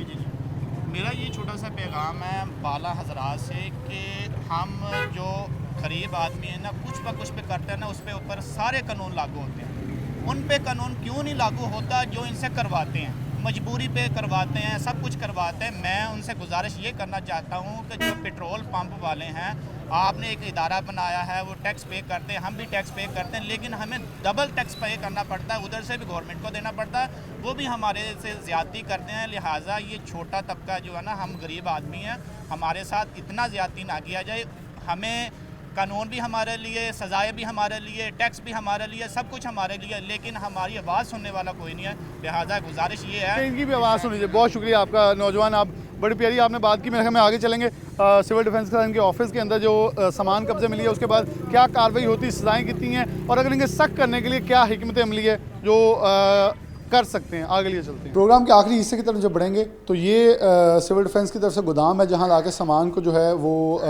मेरा ये छोटा सा पैगाम है बाला हजरात से कि हम जो गरीब आदमी है ना, कुछ ब कुछ पे करते हैं ना, उस पे ऊपर सारे कानून लागू होते हैं। उन पे कानून क्यों नहीं लागू होता जो इनसे करवाते हैं, मजबूरी पे करवाते हैं, सब कुछ करवाते हैं। मैं उनसे गुजारिश ये करना चाहता हूँ कि जो पेट्रोल पंप वाले हैं, आपने एक इदारा बनाया है, वो टैक्स पे करते हैं, हम भी टैक्स पे करते हैं, लेकिन हमें डबल टैक्स पे करना पड़ता है, उधर से भी गवर्नमेंट को देना पड़ता है, वो भी हमारे से ज़्यादती करते हैं। लिहाजा ये छोटा तबका जो है ना, हम गरीब आदमी हैं, हमारे साथ इतना ज़्यादती ना किया जाए। हमें कानून भी हमारे लिए, सज़ाएँ भी हमारे लिए, टैक्स भी हमारे लिए, सब कुछ हमारे लिए, लेकिन हमारी आवाज़ सुनने वाला कोई नहीं है। लिहाजा गुजारिश ये है, इनकी भी आवाज़ सुन लीजिए। बहुत शुक्रिया आपका नौजवान, आप बड़ी प्यारी आपने बात की। मेरे ख्याल में आगे चलेंगे सिविल डिफेंस का इनके ऑफिस के अंदर जो सामान कब्जे मिली है उसके बाद क्या कार्रवाई होती है, सज़ाएँ कितनी हैं, और अगर इनके सख्त करने के लिए क्या हिकमत अमली है जो कर सकते हैं। आगे लिए चलते हैं। प्रोग्राम के आखिरी हिस्से की तरफ जब बढ़ेंगे तो ये सिविल डिफेंस की तरफ से गोदाम है जहाँ लाके सामान को जो है वो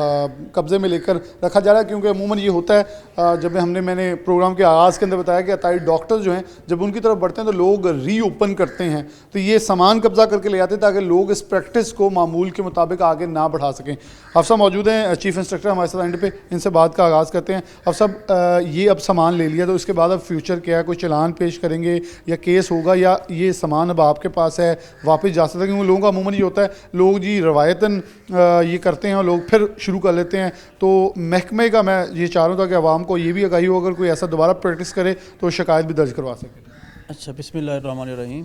कब्ज़े में लेकर रखा जा रहा है, क्योंकि अमूमन ये होता है जब मैंने प्रोग्राम के आगाज़ के अंदर बताया कि अताई डॉक्टर जो हैं जब उनकी तरफ बढ़ते हैं तो लोग रीओपन करते हैं, तो ये सामान कब्ज़ा करके ले आते हैं ताकि लोग इस प्रैक्टिस को मामूल के मुताबिक आगे ना बढ़ा सकें। अफसर मौजूद हैं, चीफ इंस्ट्रक्टर हमारे साथ एंड पे, इनसे बात का आगाज़ करते हैं। अफसर ये अब सामान ले लिया तो इसके बाद अब फ्यूचर क्या है, कोई चलान पेश करेंगे या केस होगा, या ये सामान अब आपके पास है वापस जा सकता है? क्योंकि लोगों का अमूमन ये होता है, लोग जी रवायतन ये करते हैं और लोग फिर शुरू कर लेते हैं। तो महकमे का मैं ये चाह रहा हूँ ताकि आवाम को ये भी आगाही हो, अगर कोई ऐसा दोबारा प्रैक्टिस करे तो शिकायत भी दर्ज करवा सके। अच्छा, बिस्मिल्लाहिर्रहमानिर्रहीम।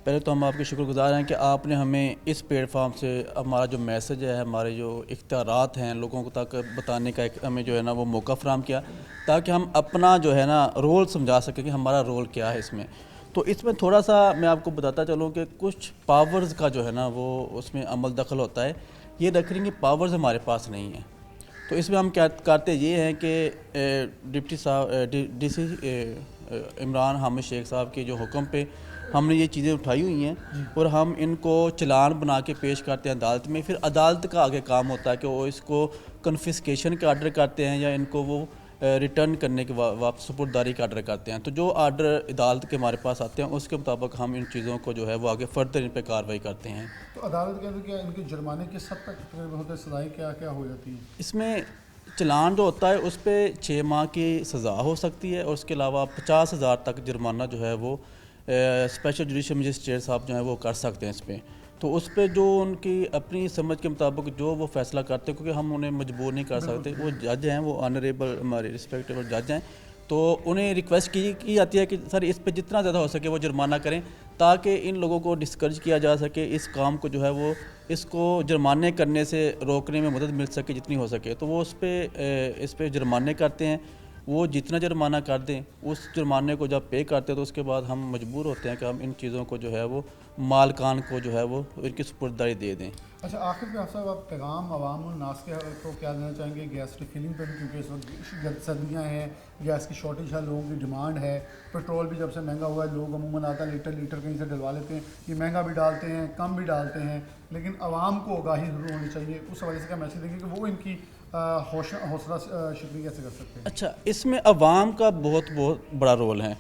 पहले तो हम आपके शुक्रगुजार हैं कि आपने हमें इस प्लेटफॉर्म से हमारा जो मैसेज है, हमारे जो इख्तियारात हैं लोगों को तक बताने का एक हमें जो है ना वो मौका फराहम किया, ताकि हम अपना जो है ना रोल समझा सकें कि हमारा रोल क्या है इसमें। तो इसमें थोड़ा सा मैं आपको बताता चलूँ कि कुछ पावर्स का जो है ना वो उसमें अमल दखल होता है, ये रखेंगे पावर्स हमारे पास नहीं है। तो इसमें हम क्या करते ये हैं कि डिप्टी साहब डीसी इमरान हामिद शेख साहब के जो हुक्म पे हमने ये चीज़ें उठाई हुई हैं और हम इनको चलान बना के पेश करते हैं अदालत में। फिर अदालत का आगे काम होता है कि वो इसको कन्फिस्केशन का आर्डर करते हैं या इनको वो रिटर्न करने के वापस सुपुर्दारी का आर्डर करते हैं। तो जो आर्डर अदालत के हमारे पास आते हैं उसके मुताबिक हम इन चीज़ों को जो है वो आगे फर्दर इन पर कार्रवाई करते हैं। तो अदालत के अंदर क्या इनके जुर्माने किस हद तक होते हैं, सज़ाएँ क्या क्या हो जाती हैं? इसमें चलान जो होता है उस पर 6 माह की सज़ा हो सकती है और उसके अलावा 50,000 तक जुर्माना जो है वो स्पेशल जुडिशल मजिस्ट्रेट साहब जो है वो कर सकते हैं इस पर। तो उस पे जो उनकी अपनी समझ के मुताबिक जो वो फैसला करते हैं, क्योंकि हम उन्हें मजबूर नहीं कर सकते, वो जज हैं, वो ऑनरेबल हमारे रिस्पेक्टेबल जज हैं, तो उन्हें रिक्वेस्ट की जाती है कि सर इस पे जितना ज़्यादा हो सके वो जुर्माना करें, ताकि इन लोगों को डिस्करेज किया जा सके, इस काम को जो है वो इसको जुर्माने करने से रोकने में मदद मिल सके जितनी हो सके। तो वो इस पे जुर्माने करते हैं, वो जितना जुर्माना कर दें उस जुर्माने को जब पे करते हैं तो उसके बाद हम मजबूर होते हैं कि हम इन चीज़ों को जो है वो मालकान को जो है वो इनकी सुपुर्दगी दे दें। अच्छा, आखिर में साहब आप पैगाम अवाम और नास के को क्या देना चाहेंगे गैस रिफिलिंग पर भी, क्योंकि इस वक्त सर्दियाँ हैं, गैस की शॉर्टेज है, लोगों की डिमांड है, पेट्रोल भी जब से महंगा हुआ है, लोग अमूमन आता लीटर कहीं से डलवा लेते हैं, ये महंगा भी डालते हैं, कम भी डालते हैं, लेकिन आवाम को आगाही ज़रूर होनी चाहिए। उस हवाले से क्या मैसेज देंगे कि वो इनकी हौसला शिकनी कैसे कर सकते हैं? अच्छा, इसमें अवाम का बहुत बड़ा रोल है।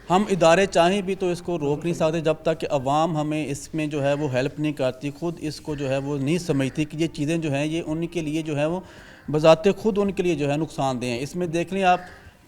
हम इदारे चाहें भी तो इसको रोक नहीं सकते जब तक कि अवाम हमें इसमें जो है वो हेल्प नहीं करती, खुद इसको जो है वो नहीं समझती कि ये चीज़ें जो हैं ये उनके लिए जो है वो बजाते खुद उनके लिए जो है नुकसानदेह हैं। इसमें देख लें आप,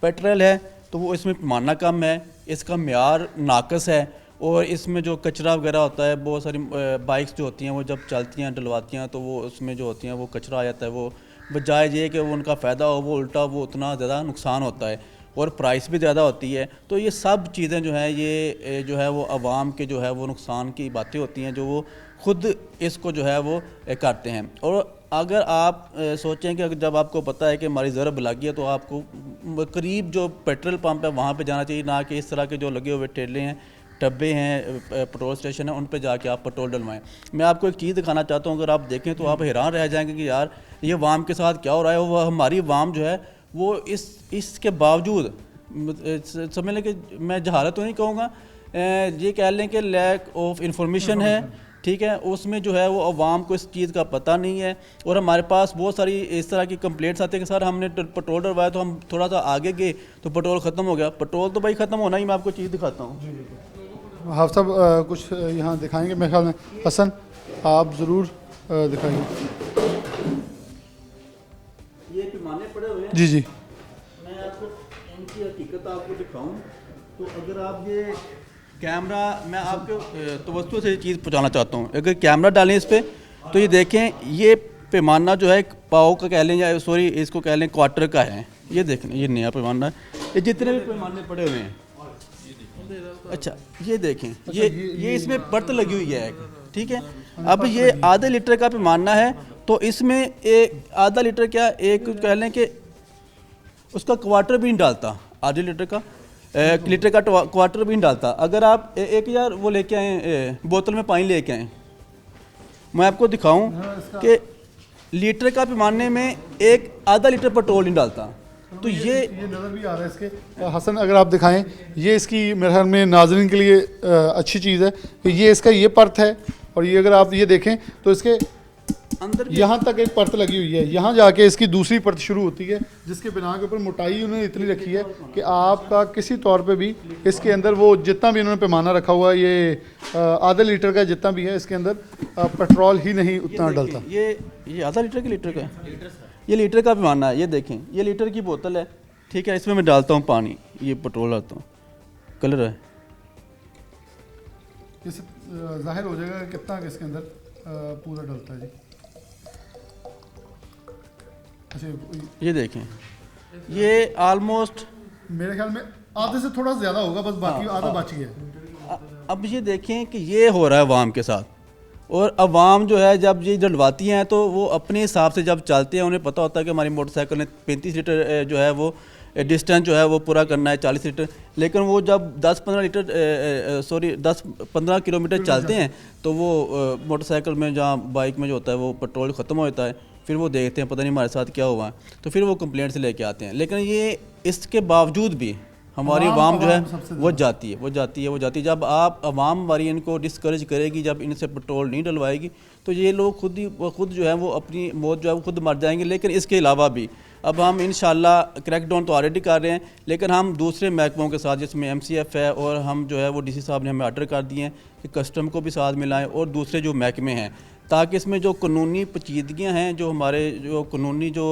पेट्रोल है तो वो इसमें पैमाना कम है, इसका म्यार नाकस है, और इसमें जो कचरा वगैरह होता है, बहुत सारी बाइक्स जो होती हैं वो जब चलती हैं डलवाती हैं तो वो उसमें जो होती हैं वो कचरा आ जाता है, वो बजाय ये कि वो उनका फ़ायदा हो वो उल्टा वो उतना ज़्यादा नुकसान होता है और प्राइस भी ज़्यादा होती है। तो ये सब चीज़ें जो हैं ये जो है वो आवाम के जो है वो नुकसान की बातें होती हैं जो वो ख़ुद इसको जो है वो करते हैं। और अगर आप सोचें कि अगर जब आपको पता है कि हमारी ज़रब लगी है तो आपको करीब जो पेट्रोल पंप है वहाँ पे जाना चाहिए, ना कि इस तरह के जो लगे हुए ठेले हैं, डब्बे हैं, पेट्रोल स्टेशन है, उन पे जाके आप पेट्रोल डलवाएं। मैं आपको एक चीज़ दिखाना चाहता हूँ, अगर आप देखें तो आप हैरान रह जाएंगे कि यार ये वाम के साथ क्या हो रहा है। वो हमारी वाम जो है वो इसके बावजूद समझ लें कि मैं जहालत तो नहीं कहूँगा, ये कह लें कि लैक ऑफ इंफॉर्मेशन है, ठीक है, उसमें जो है वो अवाम को इस चीज़ का पता नहीं है। और हमारे पास बहुत सारी इस तरह की कंप्लेंट्स आती है कि सर हमने पेट्रोल डलवाया तो हम थोड़ा सा आगे गए तो पेट्रोल ख़त्म हो गया। पेट्रोल तो भाई ख़त्म होना ही, मैं आपको चीज़ दिखाता हूँ। हाफ साहब कुछ यहाँ दिखाएंगे मेरे ख्याल में। हसन आप ज़रूर दिखाइए। ये पैमाने पड़े हुए हैं, जी जी, मैं आपको इनकी हकीकत आपको दिखाऊं तो अगर आप ये कैमरा, मैं आपको तवज्जो से चीज़ पहुँचाना चाहता हूँ, अगर कैमरा डालें इस पर तो ये देखें, ये पैमाना जो है पाव का कह लें या सॉरी इसको कह लें क्वार्टर का है। ये देखें, ये नया पैमाना है, ये जितने भी पैमाने पड़े हुए हैं। अच्छा ये देखें, ये इसमें बर्त लगी हुई है एक, ठीक है। अब ये आधे लीटर का पैमाना है तो इसमें एक आधा लीटर क्या एक कह लें कि उसका क्वार्टर भी नहीं डालता, आधे लीटर का लीटर का क्वार्टर भी नहीं डालता। अगर आप 1000 वो लेके आएँ, बोतल में पानी लेके आएँ, मैं आपको दिखाऊं कि लीटर का पैमाने में एक आधा लीटर पेट्रोल नहीं डालता। तो ये नज़र भी आ रहा है इसके। हसन अगर आप दिखाएं, ये इसकी मेरे ख्याल में नाज़रीन के लिए अच्छी चीज़ है कि ये इसका ये परत है, और ये अगर आप ये देखें तो इसके अंदर यहाँ तक एक परत लगी हुई है, यहाँ जाके इसकी दूसरी परत शुरू होती है, जिसके बिना के ऊपर मोटाई उन्होंने इतनी रखी है कि आपका किसी तौर पे भी इसके अंदर वो जितना भी उन्होंने पैमाना रखा हुआ है, ये आधे लीटर का जितना भी है इसके अंदर पेट्रोल ही नहीं उतना डलता। ये आधा लीटर के लीटर का, ये लीटर का पैमाना है। ये देखें, ये लीटर की बोतल है, ठीक है, इसमें मैं डालता हूँ पानी, ये पेट्रोल डालता हूँ, कलर है, इससे जाहिर हो जाएगा कि कितना इसके अंदर पूरा डलता है जी। ये देखें, ये ऑलमोस्ट मेरे ख्याल में आधे से थोड़ा ज़्यादा होगा, बस बाकी आधा बच गया। अब ये देखें कि ये हो रहा है अवाम के साथ, और अवाम जो है जब ये डलवाती हैं तो वो अपने हिसाब से जब चलते हैं, उन्हें पता होता है कि हमारी मोटरसाइकिल ने 35 लीटर जो है वो डिस्टेंस जो है वो पूरा करना है, 40 लीटर, लेकिन वो जब 10-15 किलोमीटर चलते हैं तो वो मोटरसाइकिल में जहाँ बाइक में जो होता है वो पेट्रोल ख़त्म हो जाता है। फिर वो देखते हैं पता नहीं हमारे साथ क्या हुआ, तो फिर वो कंप्लेंट से लेके आते हैं। लेकिन ये इसके बावजूद भी हमारी आवाम जो है वो जाती है। जब आप आवाम हमारी इनको डिस्करेज करेगी, जब इनसे पेट्रोल नहीं डलवाएगी, तो ये लोग खुद जो है वो अपनी मौत जो है वो खुद मर जाएंगे। लेकिन इसके अलावा भी अब हम इंशाल्लाह क्रैकडाउन तो ऑलरेडी कर रहे हैं, लेकिन हम दूसरे महकमों के साथ, जिसमें MCF है, और हम जो है वो DC साहब ने हमें आर्डर कर दिए हैं कि कस्टम को भी साथ मिलाएं और दूसरे जो महकमे हैं, ताकि इसमें जो कानूनी पेचीदगियाँ हैं, जो हमारे जो कानूनी जो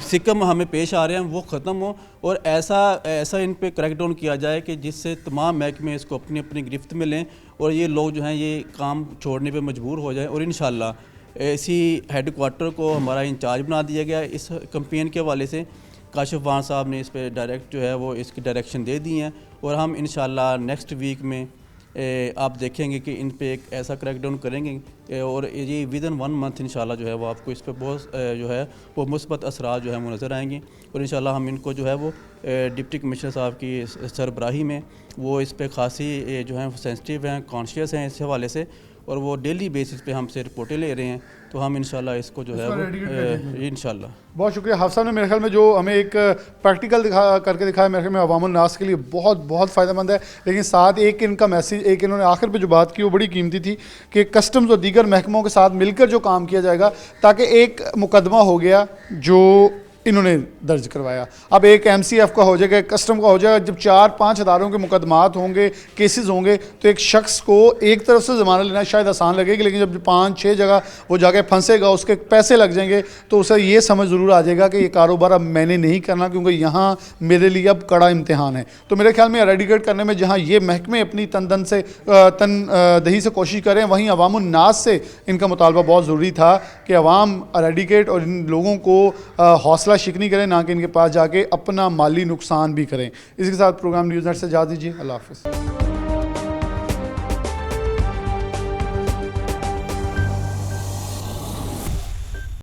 सिकम हमें पेश आ रहे हैं वो ख़त्म हो और ऐसा इन पे क्रैकडाउन किया जाए कि जिससे तमाम महकमे इसको अपनी अपनी गिरफ्त में लें और ये लोग जो हैं ये काम छोड़ने पे मजबूर हो जाएं। और इंशाल्लाह इसी हेड क्वार्टर को हमारा इंचार्ज बना दिया गया है। इस कैंपेन के हवाले से काशिफ वान साहब ने इस पे डायरेक्ट जो है वो इसकी डायरेक्शन दे दी हैं और हम इंशाल्लाह नेक्स्ट वीक में आप देखेंगे कि इन पे एक ऐसा क्रैकडाउन करेंगे और ये विदिन 1 मंथ इंशाल्लाह जो है वो आपको इस पे बहुत जो है वो मुस्बत असरात जो है वो नज़र आएंगे। और इंशाल्लाह हम इनको जो है वो डिप्टी कमिश्नर साहब की सरबराही में वो इस पे खासी जो है सेंसिटिव हैं, कॉन्शियस हैं इस हवाले से और वो डेली बेसिस पे हमसे रिपोर्टें ले रहे हैं। तो हम इंशाल्लाह इसको जो है वो इंशाल्लाह। बहुत शुक्रिया हाफ़िज़ साहब ने मेरे ख्याल में जो हमें एक प्रैक्टिकल करके दिखाया, मेरे ख्याल में अवामुन नास के लिए बहुत बहुत फ़ायदेमंद है। लेकिन साथ एक इनका मैसेज, एक इन्होंने आखिर पे जो बात की वो बड़ी कीमती थी कि कस्टम्स और दीगर महकमों के साथ मिलकर जो काम किया जाएगा, ताकि एक मुकदमा हो गया जो इन्होंने दर्ज करवाया, अब एक MCF का हो जाएगा, कस्टम का हो जाएगा। जब 4-5 अदारों के मुकदमात होंगे, केसेस होंगे, तो एक शख्स को एक तरफ से ज़मानत लेना शायद आसान लगेगी, लेकिन जब 5-6 जगह वो जाके फंसेगा, उसके पैसे लग जाएंगे, तो उसे ये समझ ज़रूर आ जाएगा कि ये कारोबार अब मैंने नहीं करना, क्योंकि यहाँ मेरे लिए अब कड़ा इम्तिहान है। तो मेरे ख्याल में एरेडिकेट करने में जहाँ ये महकमे अपनी तनदही से कोशिश करें, वहीं अवामुन नास से इनका मुतालबा बहुत ज़रूरी था कि अवाम एरेडिकेट और इन लोगों को हौसला शिकनी करें, ना कि इनके पास जाके अपना माली नुकसान भी करें। इसके साथ प्रोग्राम न्यूज़ नेट से इजाज़त दीजिए। अल्लाह हाफ़िज़।